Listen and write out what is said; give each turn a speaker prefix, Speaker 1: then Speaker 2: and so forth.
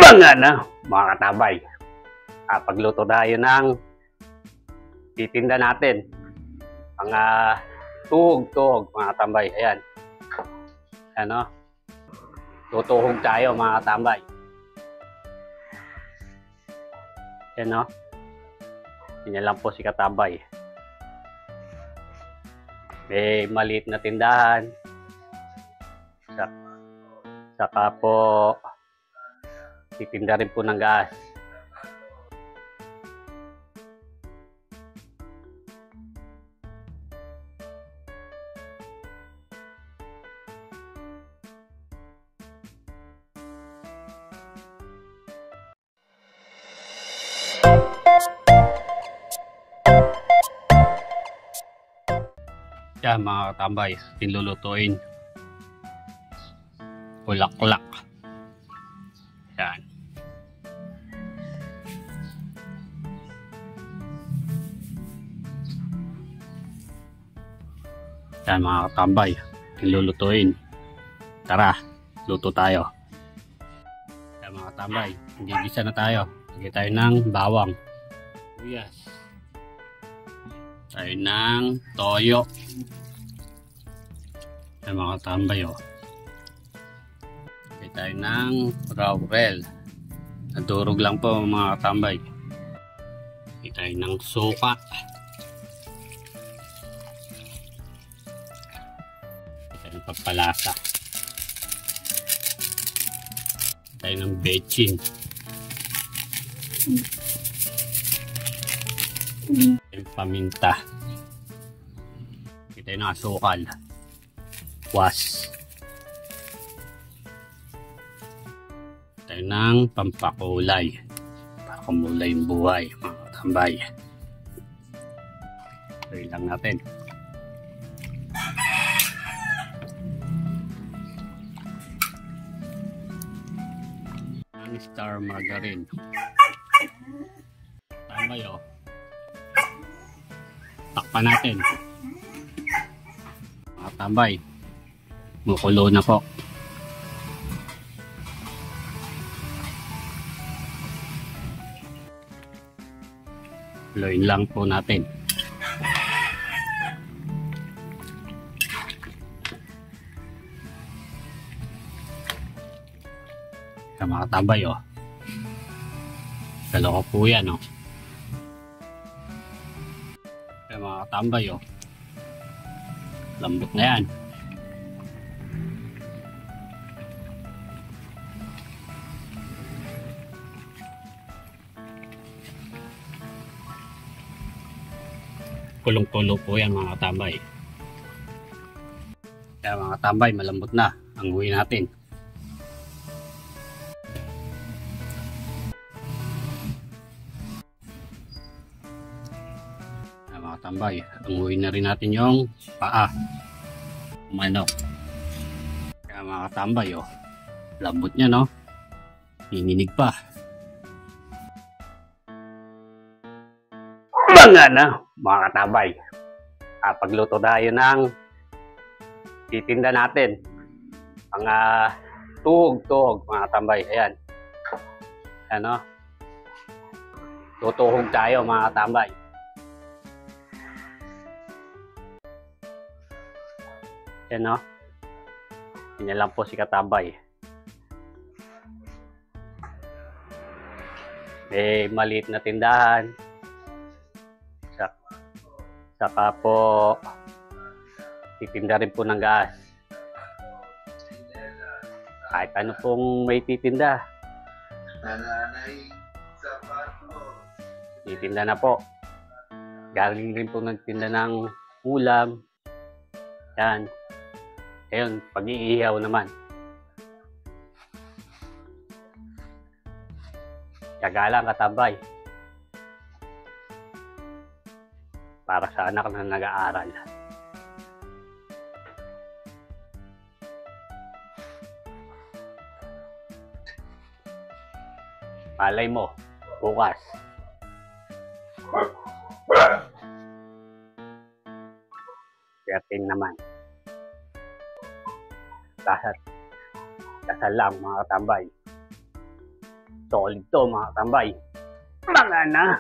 Speaker 1: Mga na, mga katabay. Pagluto tayo ng titinda natin. Mga tuhog-tuhog, mga katambay. Ayan. Ano? Tutuhog tayo, mga katambay. Ayan, no? Yan lang po si katabay. May maliit na tindahan. Saka po titinda rin po ng gas. Yan mga katambay, pinlulutuin. Ulaklak. Yan. Yan mga katambay, pinlulutuin. Tara, luto tayo. Yan mga katambay, gigisa na tayo. Lagay tayo ng bawang. Yes. Tayo ng toyo. Yan mga katambay, oh. Lagay tayo ng laurel. Nadurog lang po mga katambay. Lagay tayo ng suka. Lagay tayo ng pagpalasa. Lagay tayo ng bechin. Lagay paminta. Lagay tayo ng asukal. Was. Tayo ng pampakulay para kumulay yung buhay mga katambay. Tayo lang natin. Star margarine. Tambay, oh. Takpan natin mga tambay. Mukulo na po. Haluin lang po natin. Kaya mga tambay, oh. Dalawa po yan, oh. Kaya mga tambay, oh. Lambot na yan. Kulong-kulo po yan mga katambay. Kaya mga katambay, malambot na. Hanguin natin. Kaya mga katambay, hanguin na rin natin yung paa. Manok. Kaya mga katambay, oh. Lambot niya, no? Hininig pa. Mga na, mga katabay. Pagluto tayo ng titinda natin. Mga tuhog-tuhog, mga katambay. Ayan. Ano? Tutuhog tayo, mga katambay. Ayan, no? Yan lang po si katabay. May maliit na tindahan. Saka po titinda rin po ng gas. Kahit ano pong may titinda. Titinda na po. Galing rin po nagtinda ng ulam. Yan. Ayun, pag-iihaw naman. Tiyaga lang katambay. Para sa anak na nag-aaral. Malay mo, bukas. Certain naman. Kasal lang mga katambay. Solid to mga tambay. Mga na.